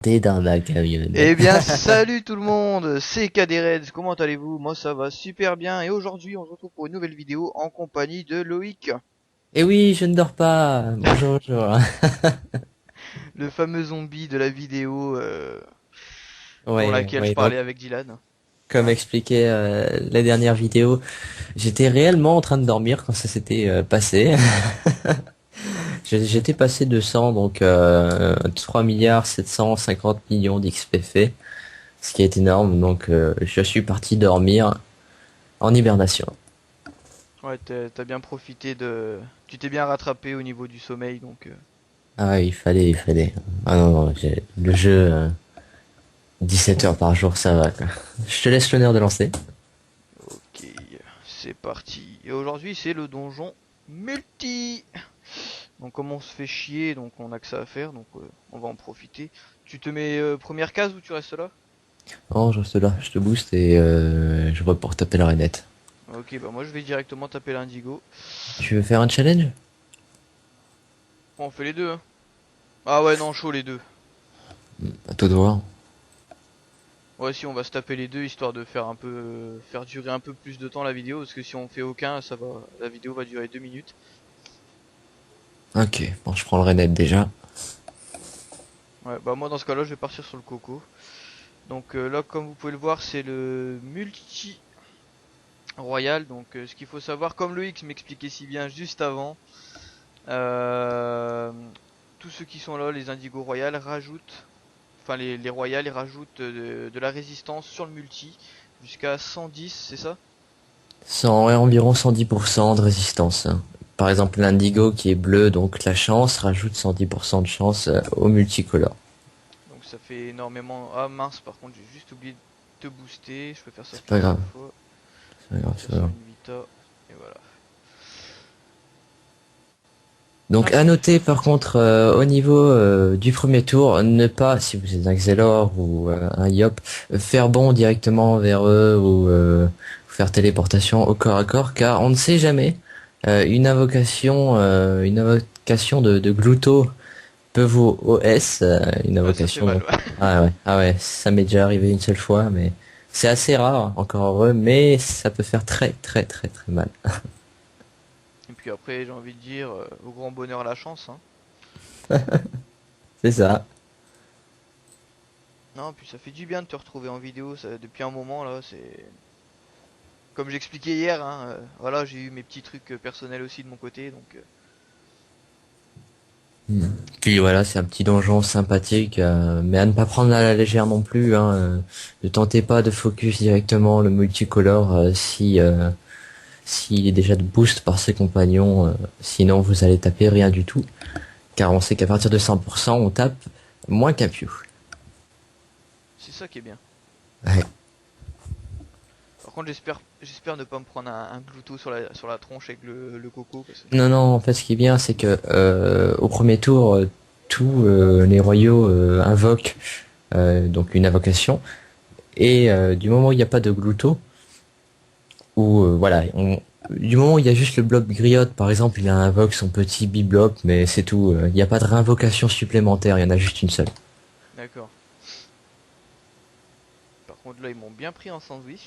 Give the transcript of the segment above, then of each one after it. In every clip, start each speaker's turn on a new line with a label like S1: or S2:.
S1: T'es dans la camionnette.
S2: Eh bien, salut tout le monde, c'est KD comment allez-vous? Moi ça va super bien et aujourd'hui on se retrouve pour une nouvelle vidéo en compagnie de Loïc,
S1: Eh oui, je ne dors pas. Bonjour, bonjour.
S2: le fameux zombie de la vidéo dans
S1: Ouais,
S2: laquelle je
S1: ouais, donc,
S2: parlais avec Dylan.
S1: comme
S2: Hein?
S1: expliqué la dernière vidéo, j'étais réellement en train de dormir quand ça s'était passé. J'étais passé de 100, donc 3 milliards 750 millions d'XP fait, ce qui est énorme, donc je suis parti dormir en hibernation.
S2: Ouais, t'as bien profité de... Tu t'es bien rattrapé au niveau du sommeil donc...
S1: Ah ouais, il fallait. Ah non, non, le jeu, 17 heures par jour, ça va, quoi. Je te laisse l'honneur de lancer.
S2: Ok, c'est parti. Et aujourd'hui c'est le donjon multi. Donc comme on se fait chier, donc on a que ça à faire, donc on va en profiter. Tu te mets première case ou tu restes là?
S1: Non, je reste là, je te booste et je reporte taper la rainette.
S2: Ok, bah moi je vais directement taper l'indigo.
S1: Tu veux faire un challenge?
S2: Bon, on fait les deux, hein. Ah ouais, non, chaud les deux.
S1: À toi de voir.
S2: Ouais, si on va se taper les deux histoire de faire un peu, faire durer un peu plus de temps la vidéo, parce que si on fait aucun, ça va, la vidéo va durer 2 minutes.
S1: Ok, bon, je prends le rainette déjà.
S2: Ouais, bah moi dans ce cas-là, je vais partir sur le coco. Donc là, comme vous pouvez le voir, c'est le multi royal. Donc ce qu'il faut savoir, comme le X m'expliquait si bien juste avant, euh, tous ceux qui sont là, les indigos royales, rajoutent, enfin les royales, ils rajoutent de la résistance sur le multi jusqu'à 110, c'est ça?
S1: Ouais, environ 110% de résistance, hein. Par exemple, l'indigo qui est bleu, donc la chance, rajoute 110% de chance au multicolore.
S2: Donc ça fait énormément. Ah mince, par contre, j'ai juste oublié de te booster. Je peux faire ça
S1: C'est pas
S2: qu'une
S1: grave,
S2: seule fois.
S1: c'est pas grave, c'est
S2: Ça
S1: pas
S2: sur
S1: grave.
S2: une Vita. Et voilà.
S1: Donc
S2: Ah,
S1: à noter par contre au niveau du premier tour, ne pas, si vous êtes un Xelor ou un Yop, faire bond directement vers eux ou faire téléportation au corps à corps, car on ne sait jamais. Une invocation de Gluto peut vous OS, une
S2: ouais, ça fait
S1: invocation
S2: mal.
S1: donc.
S2: Ouais.
S1: Ah ouais, ça m'est déjà arrivé une seule fois, mais c'est assez rare, encore heureux, mais ça peut faire très très très très mal.
S2: Et puis après, j'ai envie de dire, au grand bonheur la chance. Hein.
S1: C'est ça.
S2: Non, puis ça fait du bien de te retrouver en vidéo. Ça, depuis un moment là, c'est comme j'expliquais hier. Hein, voilà, j'ai eu mes petits trucs personnels aussi de mon côté, donc.
S1: Hmm. Puis voilà, c'est un petit donjon sympathique, mais à ne pas prendre à la légère non plus, hein. Ne tentez pas de focus directement le multicolore s'il est déjà de boost par ses compagnons, sinon vous allez taper rien du tout, car on sait qu'à partir de 100%, on tape moins qu'un piou.
S2: C'est ça qui est bien.
S1: Ouais.
S2: Par contre, j'espère ne pas me prendre un glouto sur la tronche avec le coco, parce que.
S1: Non, non, en fait, ce qui est bien, c'est que au premier tour, tous les royaux invoquent donc une invocation, et du moment où il n'y a pas de glouto, ou voilà, du moment où il y a juste le blob griotte, par exemple, il invoque son petit biblob, mais c'est tout. Il n'y a pas de réinvocation supplémentaire, il y en a juste une seule.
S2: D'accord. Par contre, là, ils m'ont bien pris en sandwich.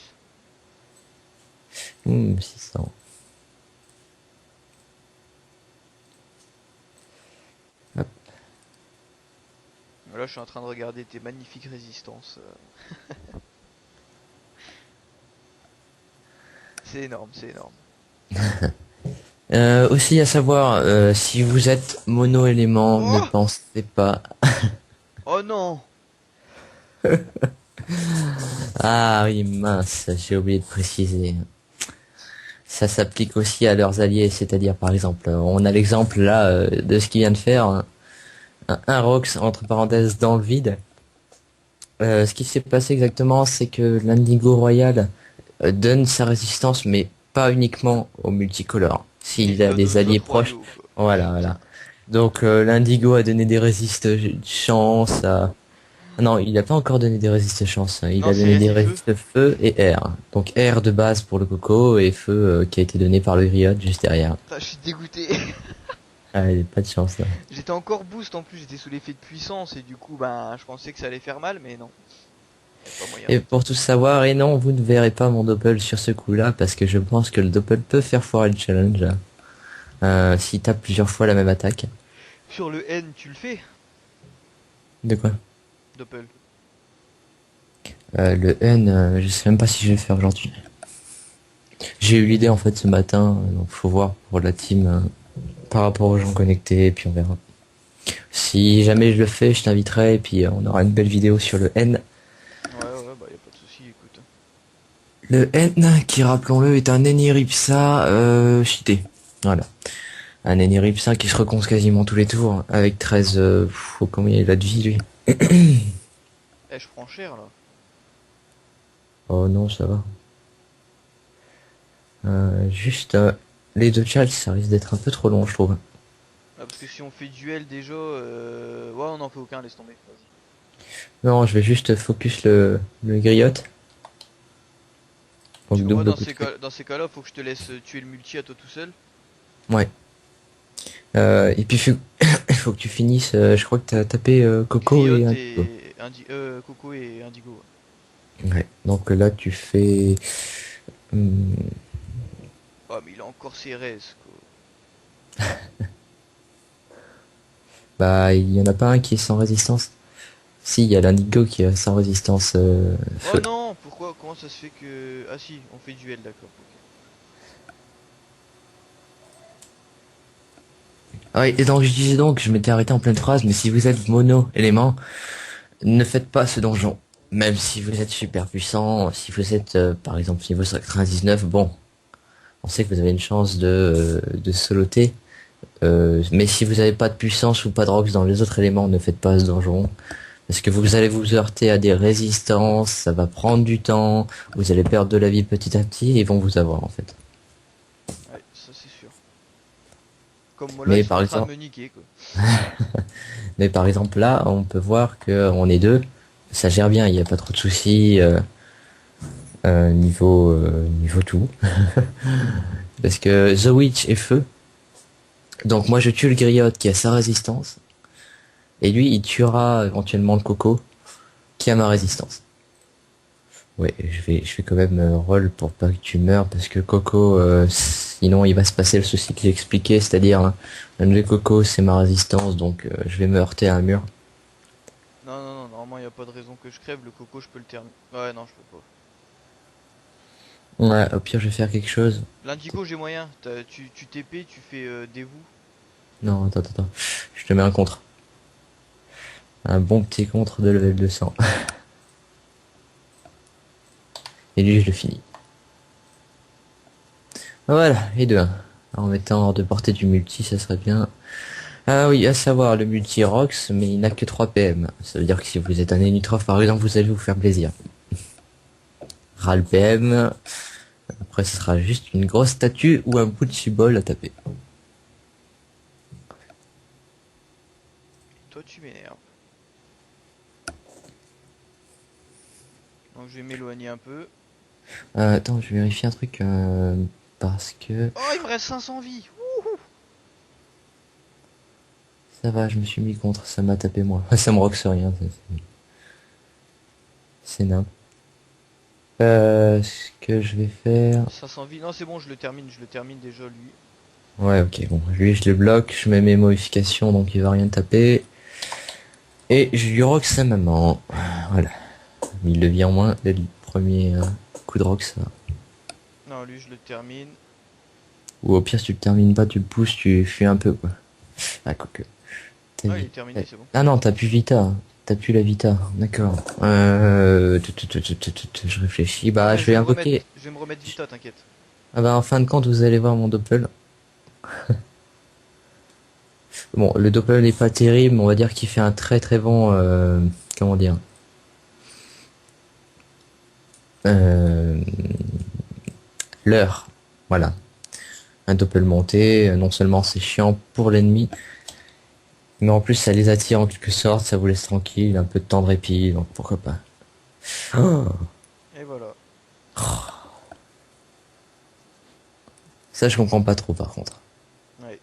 S1: 600. Hop.
S2: Là, je suis en train de regarder tes magnifiques résistances. C'est énorme, c'est énorme.
S1: Aussi à savoir, si vous êtes mono-élément, ne
S2: Oh,
S1: pensez pas.
S2: oh non!
S1: Ah oui, mince, j'ai oublié de préciser. Ça s'applique aussi à leurs alliés, c'est-à-dire par exemple, on a l'exemple là de ce qu'il vient de faire, hein, un Rox entre parenthèses dans le vide. Ce qui s'est passé exactement, c'est que l'Indigo Royal donne sa résistance, mais pas uniquement au multicolore.
S2: Il
S1: S'il a
S2: donne
S1: des
S2: aux
S1: alliés
S2: autres
S1: proches,
S2: royaux, quoi.
S1: voilà, voilà. Donc l'Indigo a donné des résistes chance à... Non, il n'a pas encore donné des résistes chance, hein. Il
S2: Non,
S1: a donné
S2: c'est
S1: des
S2: feu.
S1: résistes feu et air. Donc air de base pour le coco et feu qui a été donné par le griot juste derrière.
S2: Putain, je suis dégoûté.
S1: Allez, pas de chance là.
S2: J'étais encore boost en plus, j'étais sous l'effet de puissance et du coup, ben, je pensais que ça allait faire mal, mais non, y a pas moyen.
S1: Et pour tout savoir, et non, vous ne verrez pas mon doppel sur ce coup-là, parce que je pense que le doppel peut faire foirer le challenge, s'il tape plusieurs fois la même attaque.
S2: Sur le N, tu le fais,
S1: De quoi?
S2: Doppel.
S1: Le N, je sais même pas si je vais le faire aujourd'hui. J'ai eu l'idée en fait ce matin, donc faut voir pour la team par rapport aux gens connectés, et puis on verra. Si jamais je le fais, je t'inviterai, et puis on aura une belle vidéo sur le N.
S2: Ouais, ouais, bah y a pas de souci, écoute.
S1: Le N, qui rappelons-le, est un Eniripsa cheaté. Voilà. Un Eniripsa qui se reconce quasiment tous les tours, avec 13... combien il a de vie lui?
S2: Eh, je prends cher là.
S1: Oh non, ça va. Juste, les deux chats, ça risque d'être un peu trop long, je trouve.
S2: Ah, parce que si on fait duel déjà, ouais, on en fait aucun, laisse tomber. Vas-y.
S1: Non, je vais juste focus le griotte.
S2: Parce
S1: Donc
S2: que moi,
S1: double coup de feu.
S2: dans ces cas-là, faut que je te laisse tuer le multi à toi tout seul.
S1: Ouais. Et puis il faut que tu finisses. Je crois que t'as tapé Coco et
S2: Griotte
S1: Indigo.
S2: et Coco et Indigo.
S1: Ouais. Donc là tu fais. hum,
S2: Oh, mais il a encore ses res, quoi.
S1: Bah il y en a pas un qui est sans résistance. Si, il y a l'Indigo qui est sans résistance
S2: Oh
S1: feu.
S2: non, pourquoi? Comment ça se fait que... Ah si, on fait duel, d'accord. Ok.
S1: Ouais. Et donc je disais donc, je m'étais arrêté en pleine phrase, mais si vous êtes mono élément, ne faites pas ce donjon. Même si vous êtes super puissant, si vous êtes par exemple niveau 99, bon, on sait que vous avez une chance de soloter. Mais si vous n'avez pas de puissance ou pas de rocks dans les autres éléments, ne faites pas ce donjon. Parce que vous allez vous heurter à des résistances, ça va prendre du temps, vous allez perdre de la vie petit à petit et ils vont vous avoir en fait.
S2: Ouais, ça c'est sûr. Comme moi là,
S1: Mais
S2: ils sont
S1: par
S2: en train de
S1: exemple,
S2: me niquer, quoi.
S1: mais par exemple là, on peut voir que on est deux, ça gère bien, il n'y a pas trop de soucis niveau tout. Parce que The Witch est feu, donc moi je tue le griotte qui a sa résistance, et lui il tuera éventuellement le coco qui a ma résistance. Ouais, je vais quand même roll pour pas que tu meurs parce que Coco, sinon il va se passer le souci que j'ai expliqué, c'est-à-dire un de Coco c'est ma résistance donc je vais me heurter à un mur.
S2: Non, non, non, normalement, y a pas de raison que je crève. Le Coco, je peux le terminer. Ouais, non, je peux pas.
S1: Ouais, au pire je vais faire quelque chose.
S2: L'Indigo, j'ai moyen. Tu TP, tu fais dévou.
S1: Non, attends, je te mets un contre. Un bon petit contre de level 200. Et lui je le finis. Voilà, et deux 1. En mettant hors de portée du multi, ça serait bien. Ah oui, à savoir le multi Rox, mais il n'a que 3 PM. Ça veut dire que si vous êtes un Enitrof par exemple, vous allez vous faire plaisir. Ral PM. Après, ce sera juste une grosse statue ou un bout de subol à taper.
S2: Toi, tu m'énerves. Donc, je vais m'éloigner un peu.
S1: Attends, je vais vérifier un truc parce que
S2: Oh, il me reste 500 vies. Wouhou.
S1: ça va, je me suis mis contre, ça m'a tapé moi. Ça me roxe rien, c'est nimp. Ce que je vais faire...
S2: 500 vies. Non, c'est bon, je le termine déjà, lui.
S1: Ouais, ok, bon, lui je le bloque, je mets mes modifications donc il va rien taper. Et je lui rox sa maman. Voilà. Il le vit en moins dès le premier coup de rox. Ça.
S2: Non, lui, je le termine.
S1: Ou au pire, si tu le termines pas, tu le pousses, tu fuis un peu quoi. Ah, quoique. T'as
S2: Ah, il
S1: dit-
S2: est terminé, c'est bon.
S1: Ah non, t'as plus Vita. T'as plus la Vita. D'accord. Je réfléchis.
S2: Non,
S1: Bah,
S2: mais
S1: je vais invoquer.
S2: je vais me remettre Vita, t'inquiète.
S1: Ah bah, en fin de compte, vous allez voir mon doppel. Bon, le doppel n'est pas terrible, mais on va dire qu'il fait un très très bon. Comment dire euh, L'heure. Voilà. Un doppel monté. Non seulement c'est chiant pour l'ennemi, mais en plus ça les attire en quelque sorte. Ça vous laisse tranquille, un peu de temps de répit, donc pourquoi pas. Oh,
S2: Et voilà.
S1: ça, je comprends pas trop par contre.
S2: Ouais.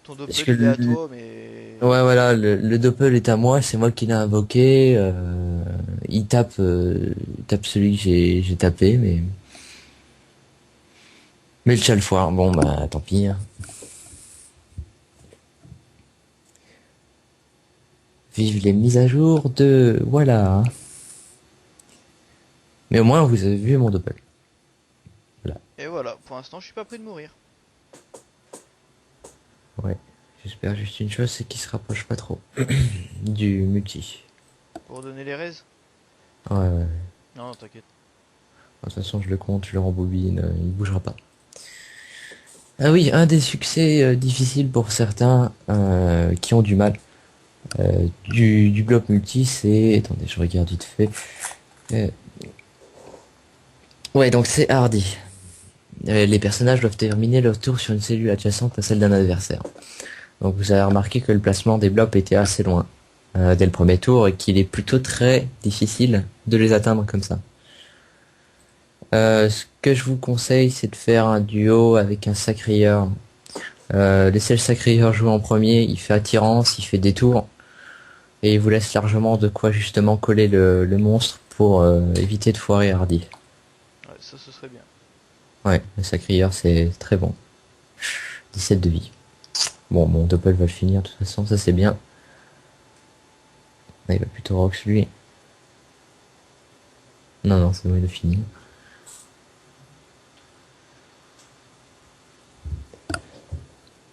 S2: Ton
S1: Parce
S2: doppel
S1: que
S2: il est à toi, mais...
S1: ouais, voilà, le doppel est à moi, c'est moi qui l'ai invoqué. Il tape celui que j'ai tapé, mais le chat le foire. Bon bah tant pis, hein. Vive les mises à jour de voilà, hein. Mais au moins vous avez vu mon doppel. Voilà.
S2: Et voilà, pour l'instant, je suis pas près de mourir.
S1: Ouais. J'espère juste une chose, c'est qu'il se rapproche pas trop du multi.
S2: Pour donner les raises.
S1: Ouais, ouais, ouais.
S2: Non, non, t'inquiète.
S1: De toute façon, je le compte, je le rembobine, il bougera pas. Ah oui, un des succès difficiles pour certains qui ont du mal du bloc multi, c'est... Attendez, je regarde vite fait. Euh, Ouais, donc c'est Hardy. Les personnages doivent terminer leur tour sur une cellule adjacente à celle d'un adversaire. Donc vous avez remarqué que le placement des blocs était assez loin dès le premier tour et qu'il est plutôt très difficile de les atteindre comme ça. Ce que je vous conseille, c'est de faire un duo avec un sacrieur. Laissez le sacrieur jouer en premier, il fait attirance, il fait détour, et il vous laisse largement de quoi justement coller le monstre pour éviter de foirer Hardy.
S2: Ouais, ça, ce serait bien.
S1: Ouais, le sacrieur c'est très bon. 17 de vie. Bon, mon Doppel va le finir de toute façon, ça c'est bien. Ah, il va plutôt Rox lui. Non, non, c'est bon, il a fini.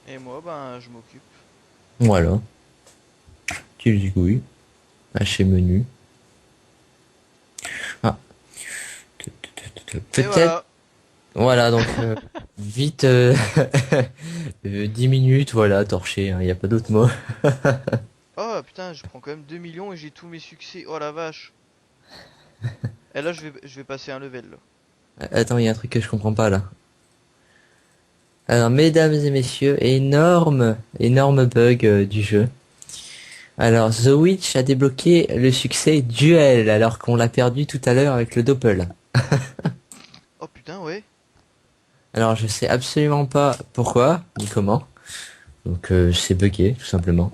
S2: Et moi, ben, je m'occupe.
S1: Voilà. Tu le zigouilles. Hacher menu. Ah.
S2: Et
S1: Peut-être.
S2: voilà.
S1: Voilà, donc vite 10 minutes, voilà, torché, il n'y a pas d'autre mot.
S2: Oh putain, je prends quand même 2 millions et j'ai tous mes succès. Oh la vache. Et là, je vais passer un level, là.
S1: Attends, il y a un truc que je comprends pas là. Alors, mesdames et messieurs, énorme bug du jeu. Alors, The Witch a débloqué le succès duel alors qu'on l'a perdu tout à l'heure avec le Doppel.
S2: Oh putain, ouais.
S1: Alors, je sais absolument pas pourquoi ni comment. Donc, c'est bugué tout simplement.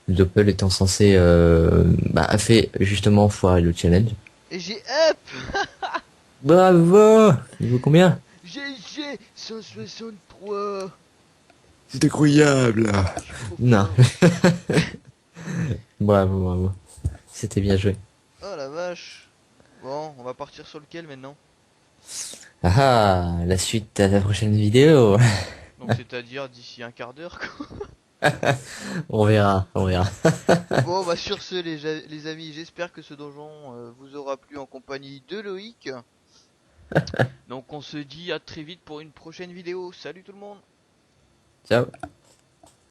S1: Le Doppel étant censé a fait justement foirer le challenge.
S2: Et j'ai up.
S1: Bravo! Il vaut combien?
S2: J'ai 163.
S1: C'est incroyable!
S2: Je suis trop
S1: Non.
S2: fort.
S1: Bravo, bravo. C'était bien joué.
S2: Oh la vache. Bon, on va partir sur lequel maintenant?
S1: Ah, la suite à la prochaine vidéo.
S2: Donc c'est-à-dire d'ici un quart d'heure, quoi.
S1: On verra, on verra.
S2: Bon, bah sur ce, les amis, j'espère que ce donjon vous aura plu en compagnie de Loïc. Donc on se dit à très vite pour une prochaine vidéo. Salut tout le monde!
S1: Ciao.